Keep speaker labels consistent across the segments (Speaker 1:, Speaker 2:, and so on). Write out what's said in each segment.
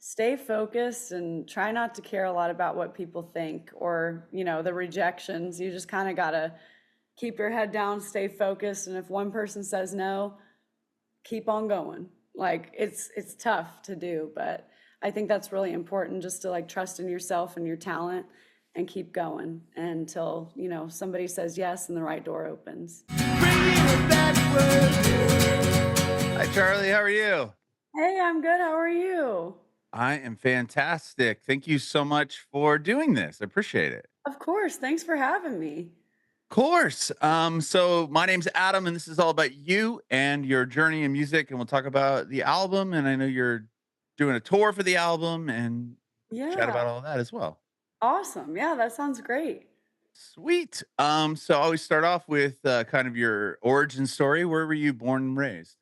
Speaker 1: stay focused and try not to care a lot about what people think or, the rejections. You just kind of got to keep your head down, stay focused, and if one person says no, keep on going. Like it's tough to do, but I think that's really important just to like trust in yourself and your talent and keep going until, somebody says yes and the right door opens.
Speaker 2: Hi, Charlie. How are you?
Speaker 1: Hey, I'm good. How are you?
Speaker 2: I am fantastic. Thank you so much for doing this. I appreciate it.
Speaker 1: Of course. Thanks for having me.
Speaker 2: Of course. So my name's Adam, and this is all about you and your journey in music. And we'll talk about the album. And I know you're doing a tour for the album and chat
Speaker 1: Yeah.
Speaker 2: about all that as well.
Speaker 1: Awesome. Yeah, that sounds great.
Speaker 2: Sweet. So I always start off with kind of your origin story. Where were you born and raised?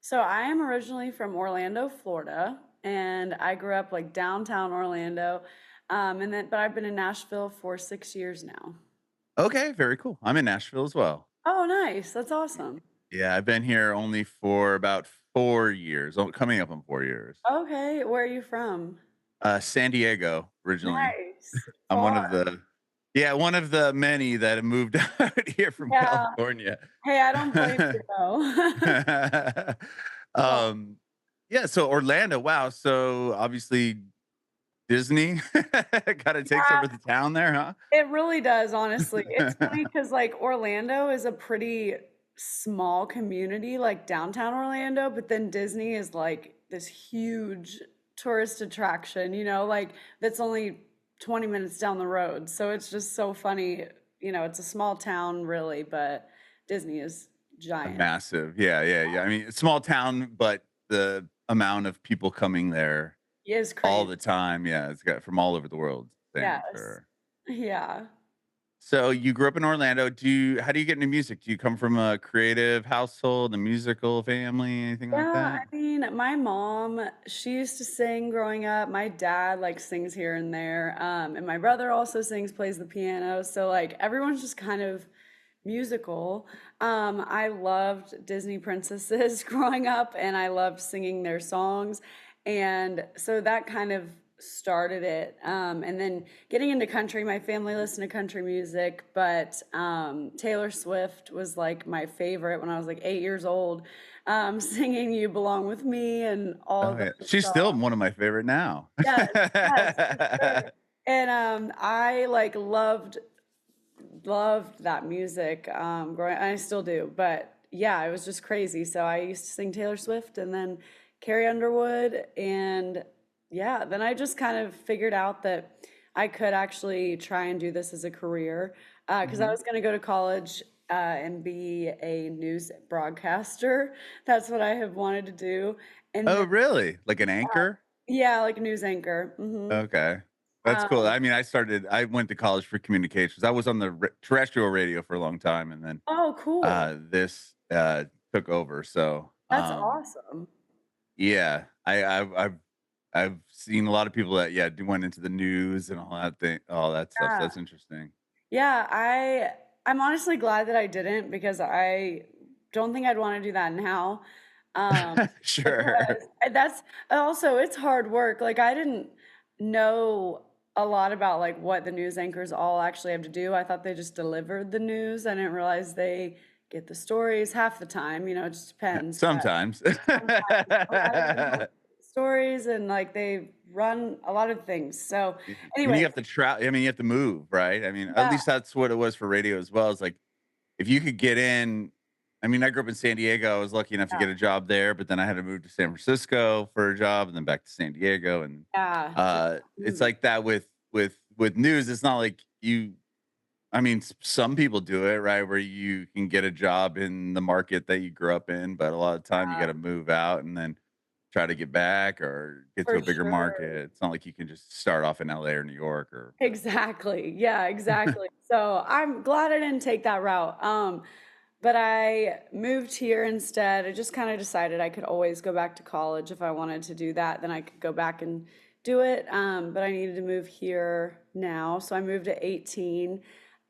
Speaker 1: So I am originally from Orlando, Florida, and I grew up like downtown Orlando. But I've been in Nashville for 6 years now.
Speaker 2: Okay, very cool. I'm in Nashville as well.
Speaker 1: Oh, nice. That's awesome.
Speaker 2: Yeah, I've been here only for about 4 years, coming up on 4 years.
Speaker 1: Okay, where are you from?
Speaker 2: San Diego originally.
Speaker 1: Nice.
Speaker 2: I'm one
Speaker 1: Far.
Speaker 2: of the one of the many that have moved out here from
Speaker 1: Yeah.
Speaker 2: California.
Speaker 1: Hey, I don't blame you though. Well,
Speaker 2: um, yeah, so Orlando, wow. So obviously Disney kind of takes
Speaker 1: yeah,
Speaker 2: over the town there, huh?
Speaker 1: it really does, honestly. It's funny because like Orlando is a pretty small community, like downtown Orlando, but then Disney is like this huge tourist attraction, like that's only 20 minutes down the road. So it's just so funny. It's a small town, really, but Disney is giant.
Speaker 2: Massive. Yeah, yeah, yeah. I mean, it's a small town, but the amount of people coming there
Speaker 1: It is
Speaker 2: all
Speaker 1: crazy.
Speaker 2: the time, yeah, it's got from all over the world, thing
Speaker 1: Yes.
Speaker 2: for
Speaker 1: Yeah.
Speaker 2: So you grew up in Orlando. How do you get into music? Do you come from a creative household, a musical family, anything like
Speaker 1: Yeah,
Speaker 2: that?
Speaker 1: I mean, my mom, she used to sing growing up. My dad like sings here and there. And my brother also sings, plays the piano. So like everyone's just kind of musical. I loved Disney princesses growing up and I loved singing their songs. And so that kind of started it. And then getting into country, my family listened to country music, but Taylor Swift was like my favorite when I was like 8 years old, singing You Belong With Me and all
Speaker 2: Oh,
Speaker 1: of
Speaker 2: yeah.
Speaker 1: those
Speaker 2: She's still
Speaker 1: songs.
Speaker 2: one of my favorite now.
Speaker 1: Yes, yes, for sure. And I like loved that music growing. I still do, but yeah, it was just crazy. So I used to sing Taylor Swift and then Carrie Underwood, and yeah, then I just kind of figured out that I could actually try and do this as a career because I
Speaker 2: Mhm.
Speaker 1: was going to go to college and be a news broadcaster. That's what I have wanted to do, and
Speaker 2: Oh,
Speaker 1: then
Speaker 2: really? Like an anchor?
Speaker 1: yeah, like a news anchor.
Speaker 2: Okay. That's cool.
Speaker 1: Um,
Speaker 2: I went to college for communications. I was on the terrestrial radio for a long time, and then
Speaker 1: oh, cool.
Speaker 2: this took over. So,
Speaker 1: That's awesome.
Speaker 2: yeah, I've seen a lot of people that went into the news and all that stuff. So
Speaker 1: Yeah.
Speaker 2: that's interesting.
Speaker 1: Yeah, I'm honestly glad that I didn't because I don't think I'd want to do that now. Um,
Speaker 2: Sure.
Speaker 1: because that's also it's hard work. Like I didn't know a lot about like what the news anchors all actually have to do. I thought they just delivered the news. I didn't realize they get the stories half the time, it just depends. But
Speaker 2: Sometimes.
Speaker 1: sometimes a lot of them help stories and like they run a lot of things. So
Speaker 2: And you
Speaker 1: anyways,
Speaker 2: have to I mean, you have to move, right? I mean, at
Speaker 1: yeah,
Speaker 2: least that's what it was for radio as well. It's like if you could get in. I mean, I grew up in San Diego. I was lucky enough to
Speaker 1: yeah,
Speaker 2: get a job there, but then I had to move to San Francisco for a job and then back to San Diego. And
Speaker 1: yeah, just
Speaker 2: it's
Speaker 1: moving.
Speaker 2: like that with news. It's not like you I mean, some people do it, right? Where you can get a job in the market that you grew up in, but a lot of time you got to move out and then try to get back or get to
Speaker 1: For
Speaker 2: a bigger
Speaker 1: sure.
Speaker 2: market. It's not like you can just start off in LA or New York or
Speaker 1: Exactly. Yeah, exactly. So I'm glad I didn't take that route. But I moved here instead. I just kind of decided I could always go back to college if I wanted to do that, then I could go back and do it. But I needed to move here now. So I moved at 18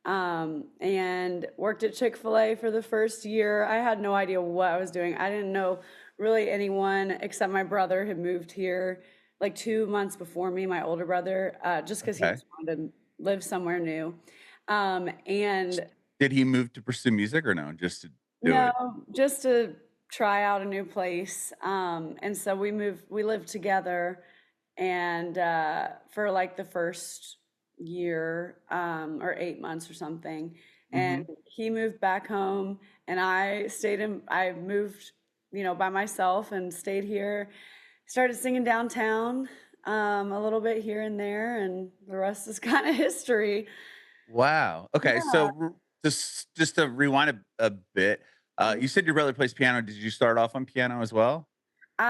Speaker 1: and worked at Chick-fil-A for the first year. I had no idea what I was doing. I didn't know really anyone except my brother had moved here like 2 months before me, my older brother, just because he
Speaker 2: Okay.
Speaker 1: just wanted to live somewhere new.
Speaker 2: S
Speaker 1: And
Speaker 2: Did he move to pursue music or no, just to do
Speaker 1: no,
Speaker 2: it?
Speaker 1: just to try out a new place. And so we lived together and for like the first year or 8 months or something. And
Speaker 2: Mhm.
Speaker 1: he moved back home and I moved, by myself and stayed here, started singing downtown a little bit here and there, and the rest is kind of history.
Speaker 2: Wow. Okay,
Speaker 1: Yeah.
Speaker 2: so just to rewind a bit,
Speaker 1: Mhm.
Speaker 2: you said your brother plays piano. Did you start off on piano as well,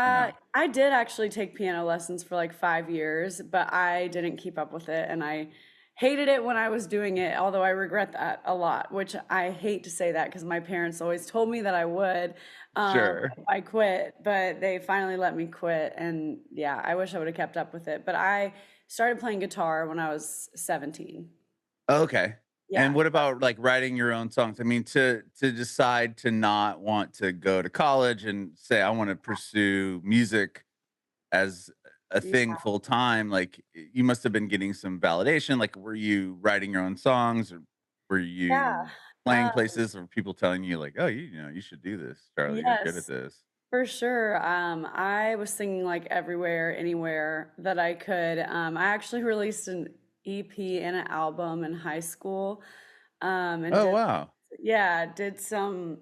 Speaker 2: or no?
Speaker 1: I did actually take piano lessons for like 5 years, but I didn't keep up with it and I hated it when I was doing it, although I regret that a lot, which I hate to say that because my parents always told me that I would
Speaker 2: Sure.
Speaker 1: if I quit, but they finally let me quit. And yeah, I wish I would have kept up with it. But I started playing guitar when I was 17.
Speaker 2: Okay. And
Speaker 1: Yeah.
Speaker 2: what about, like, writing your own songs? I mean, to decide to not want to go to college and say, "I wanna pursue music as a
Speaker 1: Yeah.
Speaker 2: thing full time," like, you must have been getting some validation, like, were you writing your own songs, or were
Speaker 1: Yeah.
Speaker 2: you playing
Speaker 1: Uh,
Speaker 2: places, or people telling you like, "Oh, you should do this, Charlie, you're good at
Speaker 1: yes.
Speaker 2: this."
Speaker 1: For sure. I was singing like everywhere, anywhere that I could. I actually released an EP and an album in high school. And
Speaker 2: Oh,
Speaker 1: did,
Speaker 2: wow.
Speaker 1: yeah, did some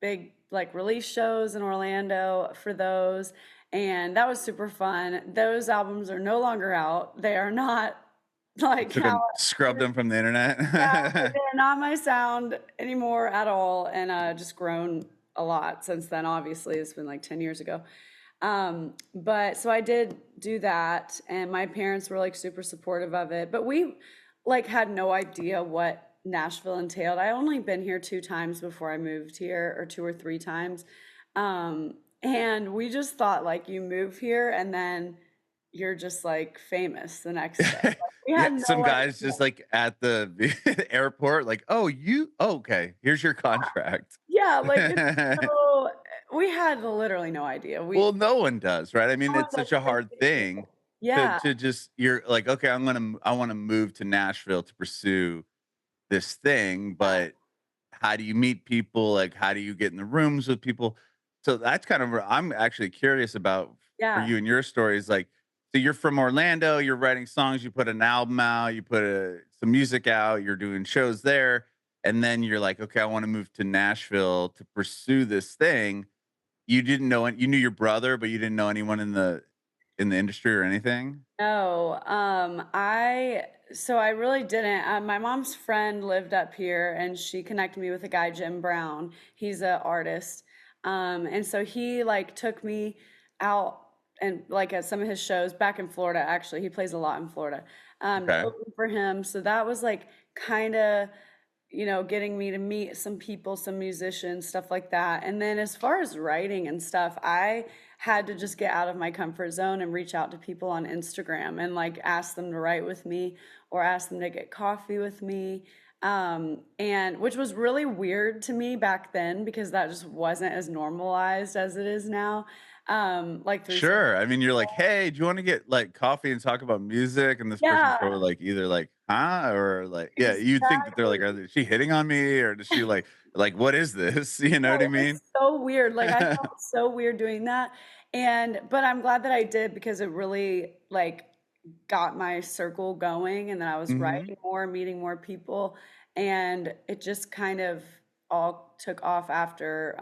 Speaker 1: big like release shows in Orlando for those. And that was super fun. Those albums are no longer out. They are not
Speaker 2: You
Speaker 1: like
Speaker 2: took
Speaker 1: how,
Speaker 2: them, scrubbed them from the
Speaker 1: yeah, like,
Speaker 2: internet?
Speaker 1: they're not my sound anymore at all. And just grown a lot since then. Obviously, it's been like 10 years ago. But so I did do that, and my parents were like super supportive of it. But we like had no idea what Nashville entailed. I only been here 2 times before I moved here, or 2 or 3 times. And we just thought like you move here and then you're just like famous the next day. Like, we
Speaker 2: Yeah,
Speaker 1: had no
Speaker 2: some guys
Speaker 1: idea.
Speaker 2: just, like, at the airport, like, "Oh, okay, here's your contract."
Speaker 1: Yeah, like it's so we had literally no idea.
Speaker 2: Well, no one does, right? I mean,
Speaker 1: No one
Speaker 2: it's
Speaker 1: does
Speaker 2: such a hard
Speaker 1: anything.
Speaker 2: thing
Speaker 1: Yeah,
Speaker 2: to just you're like, "Okay, I wanna move to Nashville to pursue this thing,"
Speaker 1: yeah,
Speaker 2: but how do you meet people? Like, how do you get in the rooms with people? So that's kind of where I'm actually curious about for
Speaker 1: yeah.
Speaker 2: you and your stories. Like, so you're from Orlando, you're writing songs, you put an album out, you put some music out, you're doing shows there, and then you're like, okay, I want to move to Nashville to pursue this thing. You didn't know it. You knew your brother, but you didn't know anyone in the industry or anything.
Speaker 1: No, I really didn't. My mom's friend lived up here and she connected me with a guy, Jim Brown. He's an artist. And so he like took me out and like at some of his shows back in Florida, actually. He plays a lot in Florida. To
Speaker 2: Okay,
Speaker 1: open for him. So that was like kind of getting me to meet some people, some musicians, stuff like that. And then as far as writing and stuff, I had to just get out of my comfort zone and reach out to people on Instagram and like ask them to write with me or ask them to get coffee with me. And which was really weird to me back then because that just wasn't as normalized as it is now. Like through social.
Speaker 2: sure. I mean, you're like, hey, do you want to get like coffee and talk about music? And this person's
Speaker 1: Yeah,
Speaker 2: probably like either like, huh, or like, yeah, you'd think that they're like,
Speaker 1: exactly.
Speaker 2: is she hitting on me, or does she like what is this? You know
Speaker 1: Yeah,
Speaker 2: what I
Speaker 1: it was
Speaker 2: mean?
Speaker 1: so weird. Like I felt so weird doing that. But I'm glad that I did because it really like got my circle going and then I was
Speaker 2: Hmm.
Speaker 1: writing more, meeting more people, and it just kind of all took off after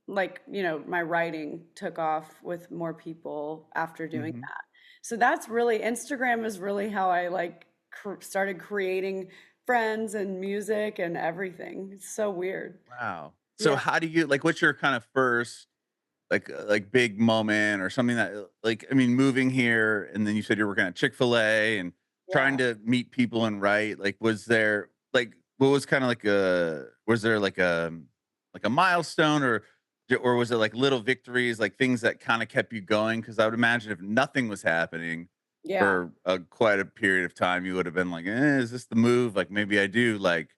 Speaker 1: like, my writing took off with more people after doing
Speaker 2: Hmm.
Speaker 1: that. So that's really Instagram is really how I like started creating friends and music and everything. It's so weird.
Speaker 2: Wow. So
Speaker 1: Yeah,
Speaker 2: how do you like? What's your kind of first like big moment or something that like I mean, moving here, and then you said you're working at Chick-fil-A and trying
Speaker 1: yeah.
Speaker 2: to meet people and write. Like, was there like what was kind of like a was there like a milestone, or was it like little victories, like things that kind of kept you going? Because I would imagine if nothing was happening
Speaker 1: Yeah,
Speaker 2: for quite a period of time, you would have been like, is this the move? Like maybe I do like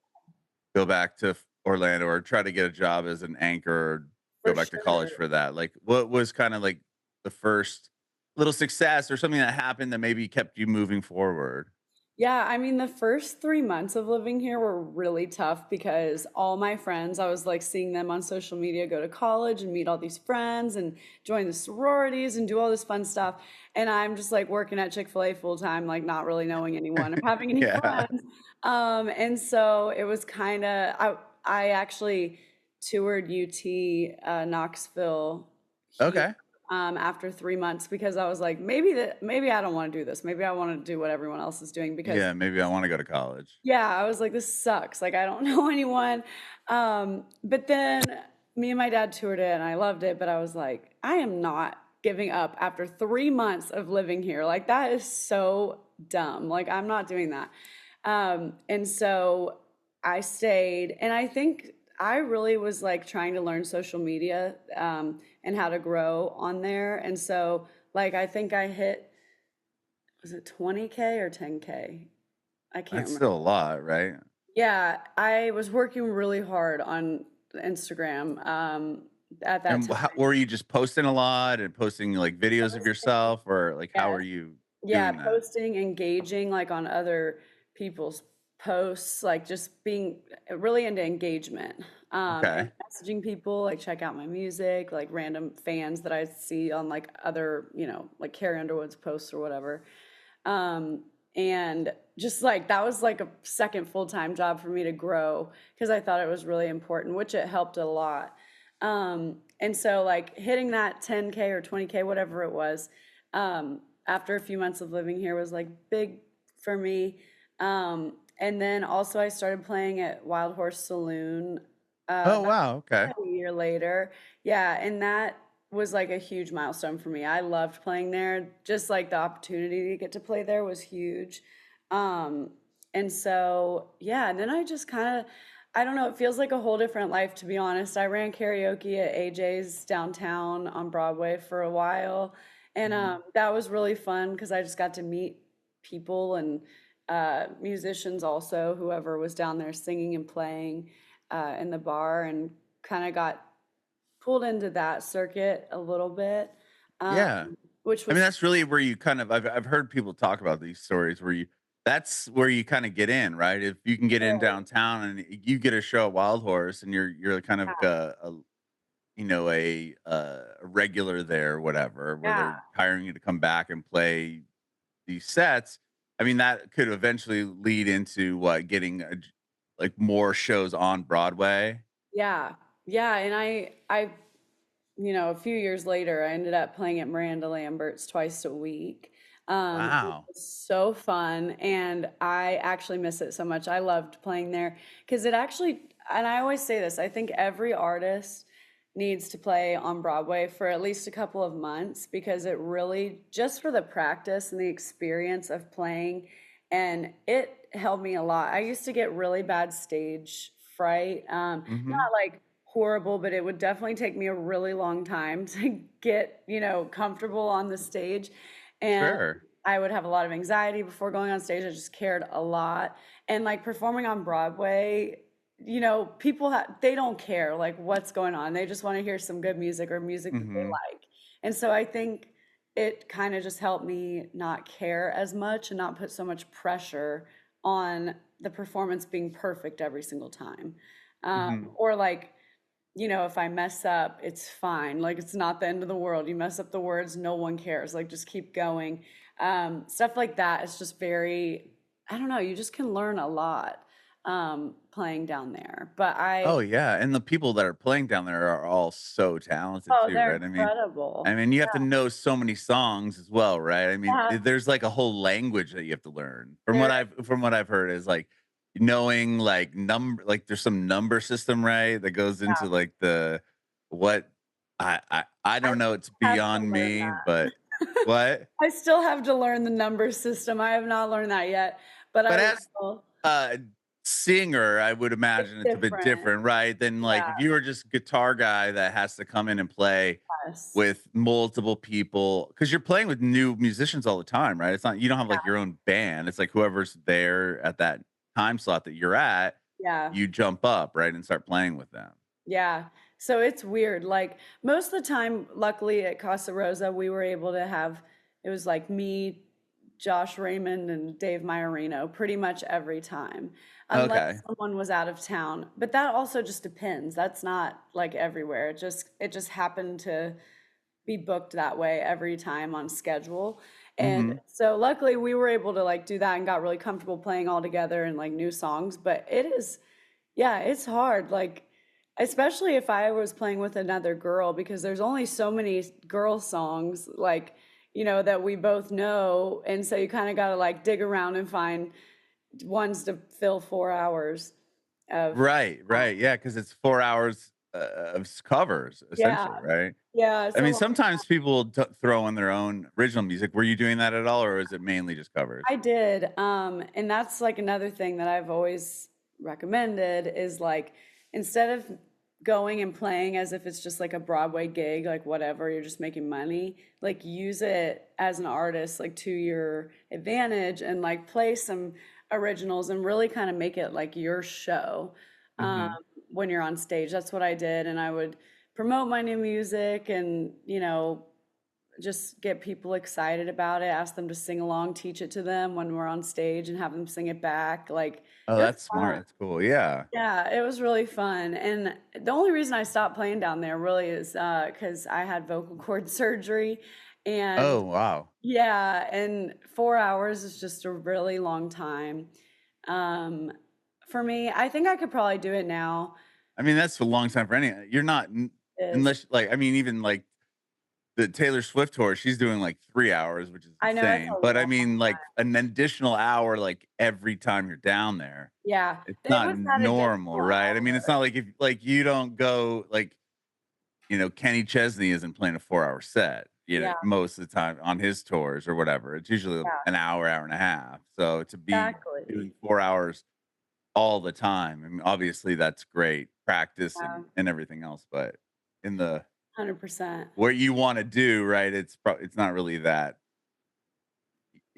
Speaker 2: go back to Orlando or try to get a job as an anchor or go
Speaker 1: for
Speaker 2: back to college
Speaker 1: sure.
Speaker 2: for that. Like, what was kind of like the first? little success or something that happened that maybe kept you moving forward?
Speaker 1: Yeah, I mean, the first 3 months of living here were really tough because all my friends, I was like seeing them on social media go to college and meet all these friends and join the sororities and do all this fun stuff. And I'm just like working at Chick-fil-A full time, like not really knowing anyone or having any
Speaker 2: Yeah.
Speaker 1: friends. And so it was kind of, I actually toured UT Knoxville here
Speaker 2: Okay.
Speaker 1: after 3 months because I was like, maybe I don't want to do this. Maybe I want to do what everyone else is doing because
Speaker 2: Yeah, maybe I wanna go to college.
Speaker 1: yeah, I was like, this sucks. Like I don't know anyone. But then me and my dad toured it and I loved it, but I was like, I am not giving up after 3 months of living here. Like that is so dumb. Like I'm not doing that. And so I stayed, and I think I really was like trying to learn social media and how to grow on there. And so, like, I think I hit, was it 20K or 10K? I can't
Speaker 2: That's
Speaker 1: remember.
Speaker 2: still a lot, right?
Speaker 1: Yeah, I was working really hard on Instagram at that
Speaker 2: And
Speaker 1: time.
Speaker 2: how were you just posting a lot and posting, like, videos of yourself, or, like, how
Speaker 1: Yes.
Speaker 2: are you
Speaker 1: Yeah,
Speaker 2: doing that?
Speaker 1: posting, engaging like on other people's posts, like just being really into engagement. And
Speaker 2: Okay.
Speaker 1: messaging people, like check out my music, like random fans that I see on like other, like Carrie Underwood's posts or whatever. And just like that was like a second full-time job for me to grow because I thought it was really important, which it helped a lot. And so like hitting that 10K or 20K, whatever it was, after a few months of living here was like big for me. And then also I started playing at Wildhorse Saloon
Speaker 2: Oh,
Speaker 1: about
Speaker 2: wow, okay.
Speaker 1: a year later. Yeah, and that was like a huge milestone for me. I loved playing there. Just like the opportunity to get to play there was huge. Um, and so, yeah, and then I just kind of, I don't know, it feels like a whole different life, to be honest. I ran karaoke at AJ's downtown on Broadway for a while. And
Speaker 2: Mhm.
Speaker 1: that was really fun because I just got to meet people and musicians also, whoever was down there singing and playing in the bar, and kind of got pulled into that circuit a little bit, um,
Speaker 2: Yeah.
Speaker 1: which
Speaker 2: I mean,
Speaker 1: was
Speaker 2: that's really where you kind of I've heard people talk about these stories where you that's where you kinda get in, right? If you can get in
Speaker 1: right.
Speaker 2: downtown and you get a show at Wild Horse and you're kind of a regular there or whatever, where
Speaker 1: Yeah,
Speaker 2: they're hiring you to come back and play these sets. I mean, that could eventually lead into what, getting like more shows on Broadway.
Speaker 1: yeah, yeah, and a few years later, I ended up playing at Miranda Lambert's twice a week. It
Speaker 2: Wow.
Speaker 1: was so fun, and I actually miss it so much. I loved playing there because it actually, and I always say this, I think every artist needs to play on Broadway for at least a couple of months because it really, just for the practice and the experience of playing, and it helped me a lot. I used to get really bad stage fright.
Speaker 2: Mhm.
Speaker 1: Not like horrible, but it would definitely take me a really long time to get, comfortable on the stage. And
Speaker 2: Sure.
Speaker 1: I would have a lot of anxiety before going on stage. I just cared a lot. And like performing on Broadway, they don't care like what's going on. They just want to hear some good music or music that they
Speaker 2: Mhm.
Speaker 1: like. And so I think it kind of just helped me not care as much and not put so much pressure on the performance being perfect every single time.
Speaker 2: Mhm.
Speaker 1: Or like, if I mess up, it's fine. Like it's not the end of the world. You mess up the words, no one cares. Like just keep going. Stuff like that is just very, I don't know, you just can learn a lot playing down there. But
Speaker 2: Oh, yeah, and the people that are playing down there are all so talented
Speaker 1: oh,
Speaker 2: too,
Speaker 1: they're
Speaker 2: right? I
Speaker 1: incredible.
Speaker 2: mean, you have to know so many songs as well, right? I mean,
Speaker 1: Yeah,
Speaker 2: there's like a whole language that you have to learn.
Speaker 1: there,
Speaker 2: From what I've heard is like knowing like like there's some number system, right? That goes into like the what I
Speaker 1: I
Speaker 2: don't know, it's
Speaker 1: have to
Speaker 2: beyond
Speaker 1: learn
Speaker 2: me, but
Speaker 1: that.
Speaker 2: what?
Speaker 1: I still have to learn the number system. I have not learned that yet, but
Speaker 2: But
Speaker 1: I
Speaker 2: as
Speaker 1: will.
Speaker 2: a singer, I would
Speaker 1: It's
Speaker 2: imagine it's a bit
Speaker 1: different.
Speaker 2: different, right? Than like
Speaker 1: Yeah,
Speaker 2: if you were just guitar guy that has to come in and play
Speaker 1: yes.
Speaker 2: with multiple people, because you're playing with new musicians all the time, right? It's not, you don't have like your own band. It's like whoever's there at that time slot that you're at,
Speaker 1: Yeah.
Speaker 2: you jump up, right, and start playing with them.
Speaker 1: Yeah. So it's weird. Like most of the time, luckily at Casa Rosa, we were able to have it was like me, Josh Raymond, and Dave Maiorino pretty much every time, unless
Speaker 2: Okay.
Speaker 1: someone was out of town. But that also just depends. That's not like everywhere. It just happened to be booked that way every time on schedule. And
Speaker 2: Mhm.
Speaker 1: so luckily we were able to like do that and got really comfortable playing all together and like new songs. But it is, yeah, it's hard. Like, especially if I was playing with another girl, because there's only so many girl songs, like, that we both know. And so you kind of got to like dig around and find ones to fill 4 hours of.
Speaker 2: Right, right. Yeah, because it's 4 hours, of covers,
Speaker 1: Yeah.
Speaker 2: essentially, right?
Speaker 1: Yeah. It's
Speaker 2: I
Speaker 1: a
Speaker 2: mean,
Speaker 1: lot.
Speaker 2: sometimes people throw in their own original music. Were you doing that at all, or is it mainly just covers?
Speaker 1: I did. And that's like another thing that I've always recommended is like instead of going and playing as if it's just like a Broadway gig, like whatever, you're just making money, like use it as an artist, like to your advantage and like play some originals and really kind of make it like your show um,
Speaker 2: Mhm.
Speaker 1: when you're on stage. That's what I did. And I would promote my new music and, just get people excited about it, ask them to sing along, teach it to them when we're on stage and have them sing it back. Like
Speaker 2: Oh,
Speaker 1: it was
Speaker 2: that's smart.
Speaker 1: fun.
Speaker 2: That's cool. Yeah.
Speaker 1: Yeah, it was really fun. And the only reason I stopped playing down there really is because I had vocal cord surgery. And
Speaker 2: Oh, wow.
Speaker 1: yeah, and 4 hours is just a really long time. Um, for me, I think I could probably do it now.
Speaker 2: I mean, that's a long time for any you're not
Speaker 1: Is
Speaker 2: unless like, I mean, even like the Taylor Swift tour, she's doing like 3 hours, which is
Speaker 1: I know it's
Speaker 2: insane.
Speaker 1: a
Speaker 2: But I
Speaker 1: long.
Speaker 2: mean, like an additional hour, like every time you're down there,
Speaker 1: Yeah,
Speaker 2: it's
Speaker 1: it
Speaker 2: not
Speaker 1: was that
Speaker 2: normal,
Speaker 1: additional
Speaker 2: right? I mean, it's not like if like you don't go like, Kenny Chesney isn't playing a 4 hour set,
Speaker 1: Yeah,
Speaker 2: most of the time on his tours or whatever. It's usually
Speaker 1: yeah,
Speaker 2: an hour, hour and a half. So to be doing
Speaker 1: exactly.
Speaker 2: 4 hours all the time, I mean, obviously that's great practice
Speaker 1: Yeah,
Speaker 2: and everything else, but in the
Speaker 1: 100%.
Speaker 2: what you want to do, right? It's not really that.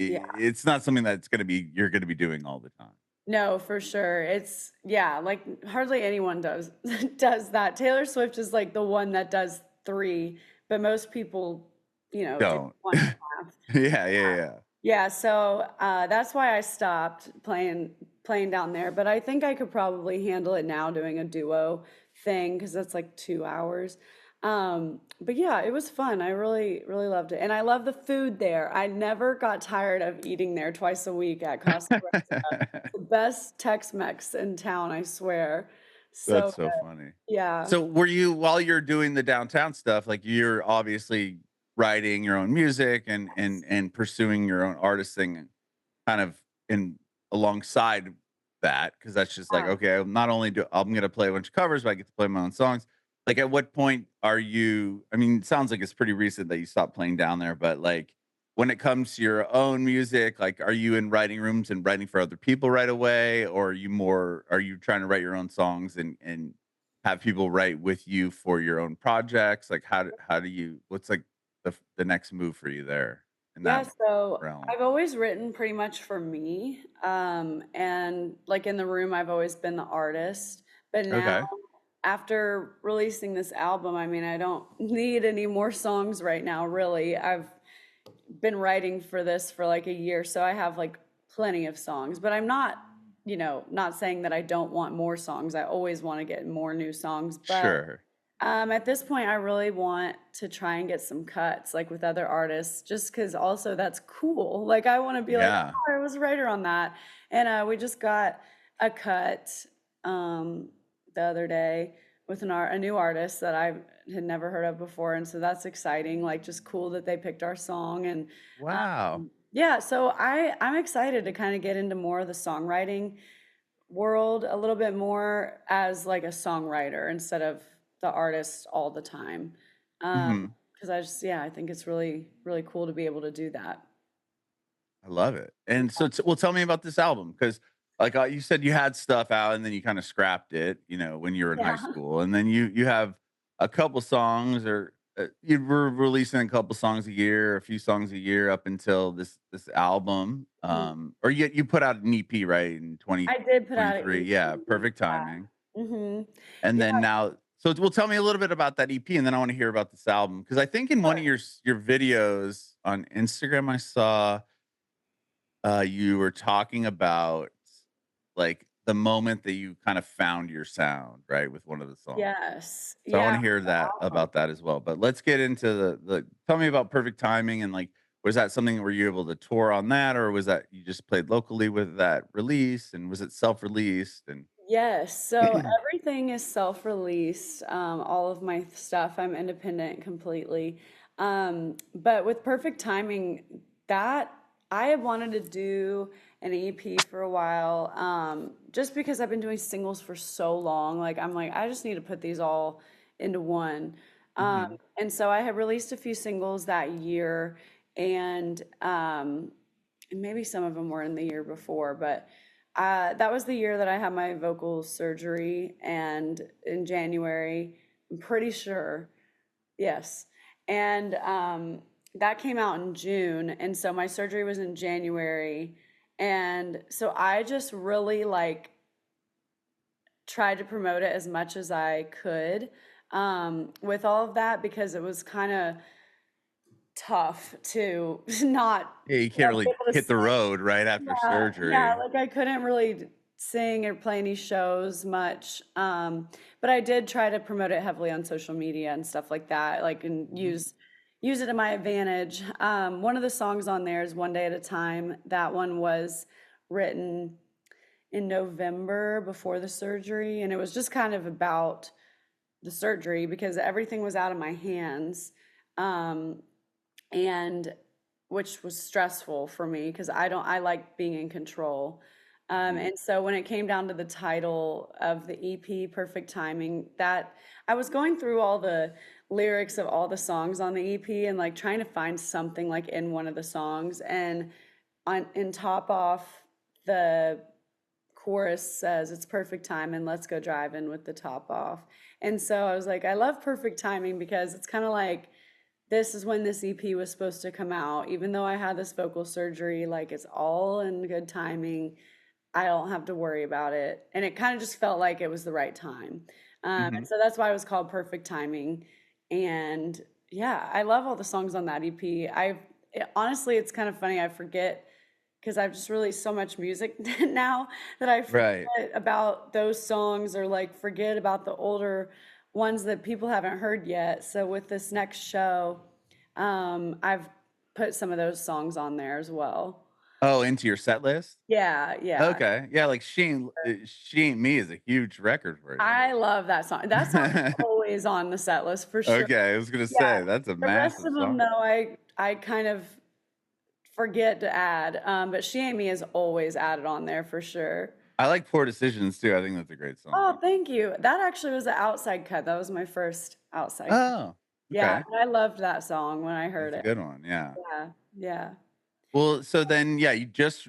Speaker 1: Yeah.
Speaker 2: It's not something that's going to be you're going to be doing all the time.
Speaker 1: No, for sure. It's yeah, like hardly anyone does does that. Taylor Swift is like the one that does 3, but most people, do
Speaker 2: Don't.
Speaker 1: 1 and
Speaker 2: Yeah,
Speaker 1: a half.
Speaker 2: yeah, yeah.
Speaker 1: Yeah, so that's why I stopped playing down there. But I think I could probably handle it now doing a duo thing because that's like 2 hours. But yeah, it was fun. I really, really loved it. And I love the food there. I never got tired of eating there twice a week at Casa Rosa. The best Tex-Mex in town, I swear. So
Speaker 2: That's so funny.
Speaker 1: yeah.
Speaker 2: So, were you while you're doing the downtown stuff, like you're obviously writing your own music and pursuing your own artist thing, kind of in alongside that, because that's just like okay, not only do I'm gonna play a bunch of covers, but I get to play my own songs. Like, at what point are you? I mean, it sounds like it's pretty recent that you stopped playing down there, but like when it comes to your own music, like, are you in writing rooms and writing for other people right away, or are you trying to write your own songs and have people write with you for your own projects? Like, how do you? What's like the next move for you there in
Speaker 1: Yeah,
Speaker 2: that
Speaker 1: so
Speaker 2: realm?
Speaker 1: I've always written pretty much for me. And like in the room, I've always been the artist. But now,
Speaker 2: Okay.
Speaker 1: after releasing this album, I mean, I don't need any more songs right now, really. I've been writing for this for like a year, so I have like plenty of songs. But I'm not, not saying that I don't want more songs. I always want to get more new songs. But
Speaker 2: Sure.
Speaker 1: at this point, I really want to try and get some cuts, like with other artists, just because also that's cool. Like I want to be like,
Speaker 2: Yeah.
Speaker 1: oh, I was a writer on that, and we just got a cut um, the other day with a new artist that I had never heard of before, and so that's exciting. Like just cool that they picked our song, and
Speaker 2: Wow.
Speaker 1: yeah, so I'm excited to kind of get into more of the songwriting world a little bit more as like a songwriter instead of the artist all the time.
Speaker 2: Mhm.
Speaker 1: Because yeah, I think it's really, really cool to be able to do that.
Speaker 2: I love it. And so, well, tell me about this album because, like, you said, you had stuff out and then you kind of scrapped it, when you were in high
Speaker 1: Yeah.
Speaker 2: school, and then you have a couple songs, or you were releasing a couple songs a year, a few songs a year up until this album.
Speaker 1: Mhm.
Speaker 2: Or you put out an EP right in
Speaker 1: I did put out an
Speaker 2: 2023. Yeah,
Speaker 1: EP.
Speaker 2: perfect timing.
Speaker 1: Yeah.
Speaker 2: And
Speaker 1: Yeah.
Speaker 2: then now, well, tell me a little bit about that EP, and then I want to hear about this album because I think in one of your videos on Instagram, I saw you were talking about like the moment that you kind of found your sound, right, with one of the songs.
Speaker 1: Yes.
Speaker 2: So I want
Speaker 1: Yeah,
Speaker 2: to hear that about that as well. But let's get into the tell me about Perfect Timing and like was that something were you able to tour on that or was that you just played locally with that release and was it self-released and
Speaker 1: yes. So everything is self-released. All of my stuff, I'm independent completely. But with Perfect Timing, that I have wanted to do an EP for a while, just because I've been doing singles for so long. Like I'm like, I just need to put these all into one. Um,
Speaker 2: Mhm.
Speaker 1: and so I have released a few singles that year, and maybe some of them were in the year before, but that was the year that I had my vocal surgery, and in January, I'm pretty sure, yes. And that came out in June, and so my surgery was in January, and so I just really like tried to promote it as much as I could with all of that because it was kind of tough to not
Speaker 2: Yeah, you can't
Speaker 1: like, be
Speaker 2: really
Speaker 1: able to
Speaker 2: hit the
Speaker 1: sing.
Speaker 2: road right after
Speaker 1: Yeah,
Speaker 2: surgery.
Speaker 1: like I couldn't really sing or play any shows much. But I did try to promote it heavily on social media and stuff like that, like and
Speaker 2: Mhm.
Speaker 1: use it to my advantage. One of the songs on there is One Day at a Time. That one was written in November before the surgery, and it was just kind of about the surgery because everything was out of my hands. Um, and which was stressful for me because I like being in control.
Speaker 2: Mhm.
Speaker 1: And so when it came down to the title of the EP, Perfect Timing, that I was going through all the lyrics of all the songs on the EP and like trying to find something like in one of the songs. And on in top off, the chorus says it's perfect time and let's go driving with the top off. And so I was like, I love perfect timing because it's kind of like this is when this EP was supposed to come out. Even though I had this vocal surgery, like it's all in good timing. I don't have to worry about it. And it kind of just felt like it was the right time. And
Speaker 2: Mhm.
Speaker 1: so that's why it was called Perfect Timing. And yeah, I love all the songs on that EP. Honestly, it's kind of funny. I forget because I've just released so much music now that I forget
Speaker 2: Right.
Speaker 1: about those songs or like forget about the older ones that people haven't heard yet. So with this next show, I've put some of those songs on there as well.
Speaker 2: Oh, into your set list?
Speaker 1: Yeah, yeah.
Speaker 2: Okay. Yeah, like She Ain't Me is a huge record for you.
Speaker 1: I love that song. That song is always on the set list for sure.
Speaker 2: Okay, I was gonna
Speaker 1: Yeah.
Speaker 2: say, that's a
Speaker 1: The rest
Speaker 2: massive
Speaker 1: of them, though,
Speaker 2: song.
Speaker 1: I kind of forget to add. But She Ain't Me is always added on there for sure.
Speaker 2: I like Poor Decisions too, I think that's a great song.
Speaker 1: Oh, thank you. That actually was an outside cut. That was my first outside cut.
Speaker 2: Oh,
Speaker 1: Yeah,
Speaker 2: okay.
Speaker 1: and I loved that song when I heard
Speaker 2: That's a
Speaker 1: it.
Speaker 2: good one, yeah.
Speaker 1: Yeah, yeah.
Speaker 2: Well, so then, yeah, you just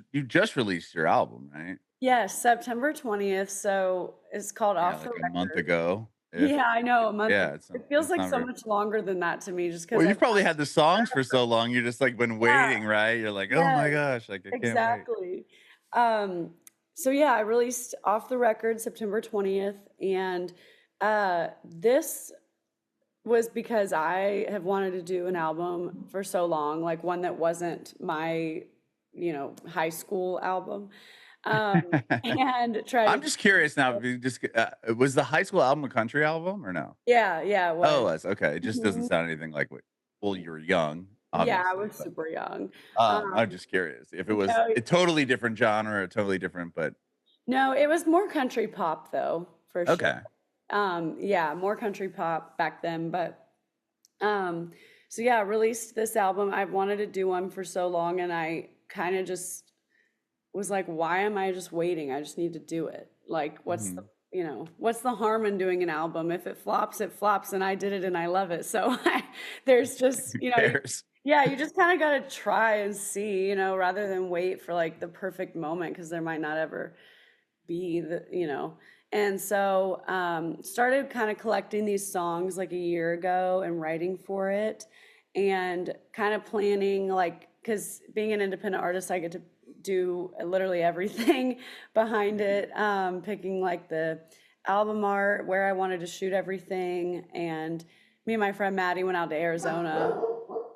Speaker 2: released your album, right?
Speaker 1: Yes, September 20th, so it's called
Speaker 2: Yeah,
Speaker 1: Off the
Speaker 2: like a month
Speaker 1: Record.
Speaker 2: ago, if
Speaker 1: Yeah, I know, a month ago.
Speaker 2: yeah,
Speaker 1: It feels
Speaker 2: it's
Speaker 1: like
Speaker 2: not
Speaker 1: so
Speaker 2: very
Speaker 1: much longer than that to me just
Speaker 2: well,
Speaker 1: because
Speaker 2: you've probably had the songs for so long, you're just, like, been
Speaker 1: yeah,
Speaker 2: waiting, right? You're like, "Oh
Speaker 1: yes,
Speaker 2: my gosh, like, I can't wait."
Speaker 1: exactly. Um, so yeah, I released Off the Record September 20th, and this was because I have wanted to do an album for so long, like one that wasn't my, high school album. Um, and try
Speaker 2: I'm
Speaker 1: to,
Speaker 2: just curious now, if you just was the high school album a country album or no?
Speaker 1: yeah, yeah, it
Speaker 2: Oh,
Speaker 1: was.
Speaker 2: it was, okay, it just doesn't
Speaker 1: Mhm.
Speaker 2: sound anything like what well, you were young,
Speaker 1: Yeah, I
Speaker 2: obviously,
Speaker 1: was
Speaker 2: but,
Speaker 1: super young. Um,
Speaker 2: I'm just curious if it was
Speaker 1: no,
Speaker 2: a totally different genre, or totally different, but
Speaker 1: no, it was more country pop though, for sure.
Speaker 2: okay.
Speaker 1: Yeah, more country pop back then, but um, so yeah, I released this album. I've wanted to do one for so long, and I kind of just was like, why am I just waiting? I just need to do it. Like,
Speaker 2: Mhm.
Speaker 1: what's the harm in doing an album? If it flops, and I did it and I love it. So there's just,
Speaker 2: Who cares?
Speaker 1: yeah, you just kind of got to try and see, rather than wait for like the perfect moment because there might not ever be And so started kind of collecting these songs like a year ago and writing for it and kind of planning like because being an independent artist, I get to do literally everything behind it, picking like the album art, where I wanted to shoot everything. And me and my friend Maddie went out to Arizona.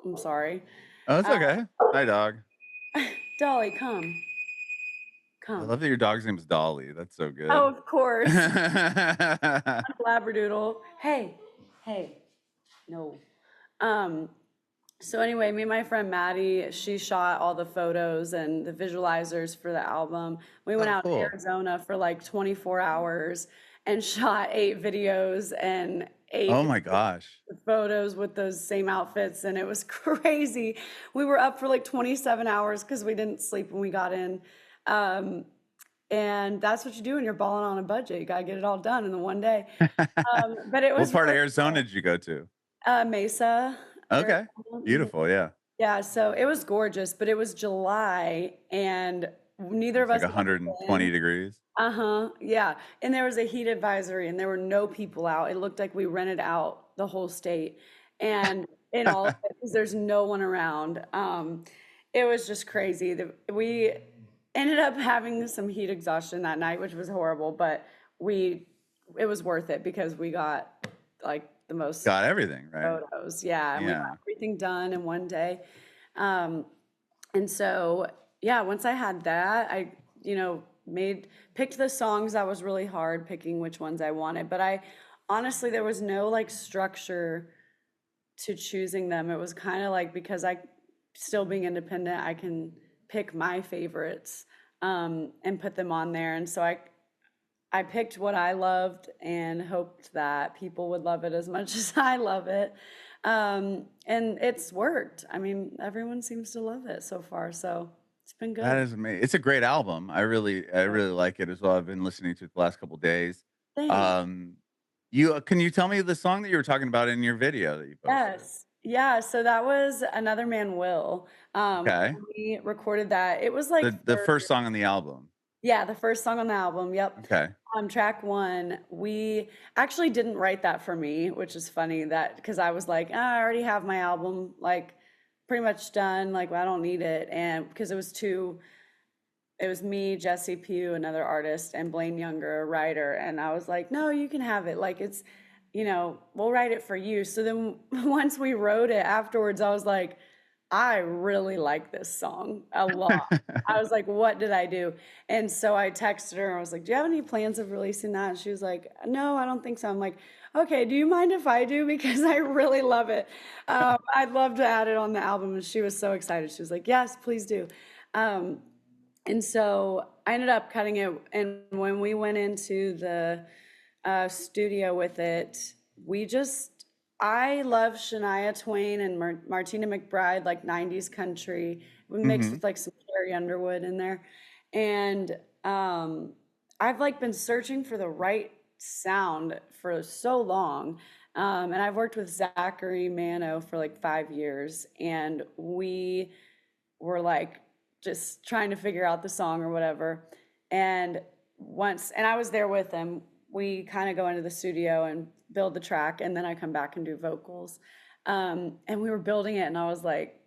Speaker 1: I'm sorry.
Speaker 2: Oh, it's
Speaker 1: Uh,
Speaker 2: okay. Hi, dog.
Speaker 1: Dolly, come,
Speaker 2: I
Speaker 1: come.
Speaker 2: love that your dog's name is Dolly. That's so
Speaker 1: Oh,
Speaker 2: good.
Speaker 1: of course. Labradoodle. Hey, hey, no. Um, so anyway, me and my friend Maddie, she shot all the photos and the visualizers for the album. We went
Speaker 2: Oh,
Speaker 1: out to
Speaker 2: cool.
Speaker 1: Arizona for like 24 hours and shot 8 videos and
Speaker 2: Oh
Speaker 1: eight
Speaker 2: my gosh.
Speaker 1: photos with those same outfits, and it was crazy. We were up for like 27 hours because we didn't sleep when we got in. Um, and that's what you do when you're balling on a budget. You gotta get it all done in the one day. But it
Speaker 2: What
Speaker 1: was
Speaker 2: part of
Speaker 1: worth
Speaker 2: Arizona did you go to?
Speaker 1: Mesa,
Speaker 2: Okay.
Speaker 1: Arizona. Mhm.
Speaker 2: Beautiful, yeah.
Speaker 1: Yeah, so it was gorgeous, but it was July and neither of
Speaker 2: It's like
Speaker 1: us had ever
Speaker 2: 120
Speaker 1: been.
Speaker 2: degrees.
Speaker 1: Uh-huh. Yeah. And there was a heat advisory and there were no people out. It looked like we rented out the whole state. And in all of it, 'cause there's no one around. It was just crazy. We ended up having some heat exhaustion that night, which was horrible, but we it was worth it because we got like the most
Speaker 2: Got everything, right?
Speaker 1: photos. Yeah, and we got
Speaker 2: Yeah.
Speaker 1: everything done in one day. Um, and so, yeah, once I had that, I, picked the songs. That was really hard picking which ones I wanted. But I honestly, there was no like structure to choosing them. It was kind of like because I, still being independent, I can pick my favorites and put them on there. And so I picked what I loved and hoped that people would love it as much as I love it. And it's worked. I mean, everyone seems to love it so far, so it's been
Speaker 2: That
Speaker 1: good.
Speaker 2: is amazing. It's a great album. I really like it as well. I've been listening to it the last couple days.
Speaker 1: Thanks.
Speaker 2: Um, you can you tell me the song that you were talking about in your video that you posted?
Speaker 1: Yes. Yeah, so that was Another Man Will.
Speaker 2: Okay.
Speaker 1: We recorded that. It was like
Speaker 2: The first song on the album.
Speaker 1: yeah, the first song on the album, yep.
Speaker 2: Okay.
Speaker 1: Track 1, we actually didn't write that for me, which is funny that because I was like, "Ah, I already have my album, like, pretty much done, like, I don't need it," and because it was me, Jesse Pugh, another artist, and Blaine Younger, a writer, and I was like, "No, you can have it, like, we'll write it for you." So then once we wrote it afterwards, I was like, I really like this song a lot. I was like, what did I do? And so I texted her and I was like, do you have any plans of releasing that? And she was like, no, I don't think so. I'm like, okay, do you mind if I do? Because I really love it. I'd love to add it on the album. And she was so excited. She was like, yes, please do. Um, and so I ended up cutting it. And when we went into the studio with it, I love Shania Twain and Martina McBride, like 90s country, mixed
Speaker 2: Mhm.
Speaker 1: with like some Carrie Underwood in there. And I've like been searching for the right sound for so long. And I've worked with Zachary Mano for like 5 years, and we were like just trying to figure out the song or whatever. And I was there with him. We kind of go into the studio and build the track, and then I come back and do vocals. And we were building it, and I was like,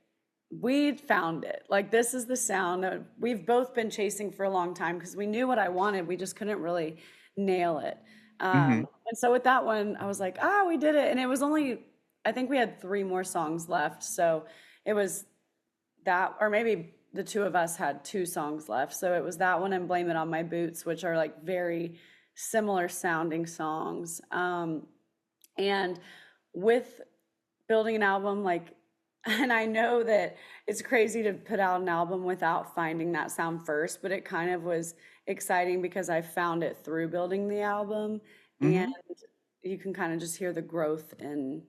Speaker 1: we found it. Like, this is the sound that we've both been chasing for a long time because we knew what I wanted. We just couldn't really nail it.
Speaker 2: Mhm.
Speaker 1: And so with that one, I was like, we did it. And it was only, I think we had 3 more songs left. So it was that, or maybe the two of us had 2 songs left. So it was that one and Blame It on My Boots, which are like very similar sounding songs. And with building an album, like, and I know that it's crazy to put out an album without finding that sound first, but it kind of was exciting because I found it through building the album, and
Speaker 2: Mhm.
Speaker 1: you can kind of just hear the growth in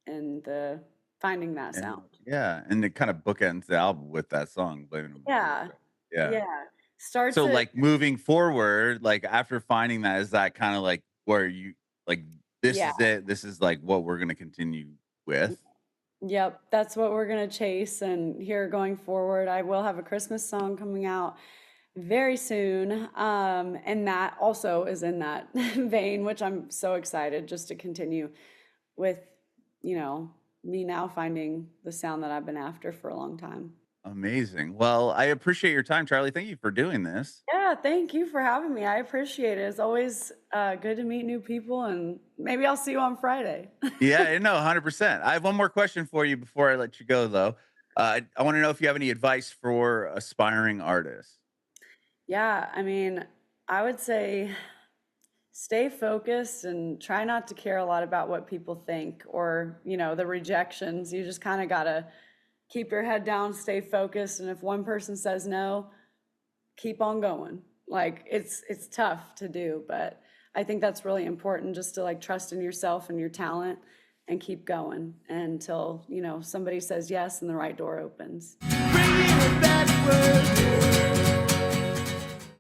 Speaker 1: the finding that sound.
Speaker 2: And yeah, and it kind of bookends the album with that song, "Blaming on My Boots,"
Speaker 1: Yeah,
Speaker 2: right? Yeah.
Speaker 1: yeah. Starts
Speaker 2: So,
Speaker 1: it.
Speaker 2: like, moving forward, like, after finding that, is that kinda like where you like, "This
Speaker 1: Yeah.
Speaker 2: is it. This is, like, what we're gonna continue with?"
Speaker 1: Yep, that's what we're gonna chase, and here going forward, I will have a Christmas song coming out very soon, and that also is in that vein, which I'm so excited just to continue with, you know, me now finding the sound that I've been after for a long time.
Speaker 2: Amazing. Well, I appreciate your time, Charlie. Thank you for doing this.
Speaker 1: Yeah, thank you for having me. I appreciate it. It's always good to meet new people, and maybe I'll see you on Friday.
Speaker 2: Yeah, no, 100%. I have one more question for you before I let you go, though. I want to know if you have any advice for aspiring artists.
Speaker 1: Yeah, I mean, I would say stay focused and try not to care a lot about what people think or, the rejections. You just kind of got to keep your head down, stay focused, and if one person says no, keep on going. Like it's tough to do, but I think that's really important just to like trust in yourself and your talent and keep going until, somebody says yes and the right door opens.
Speaker 3: Bringin It Backwards.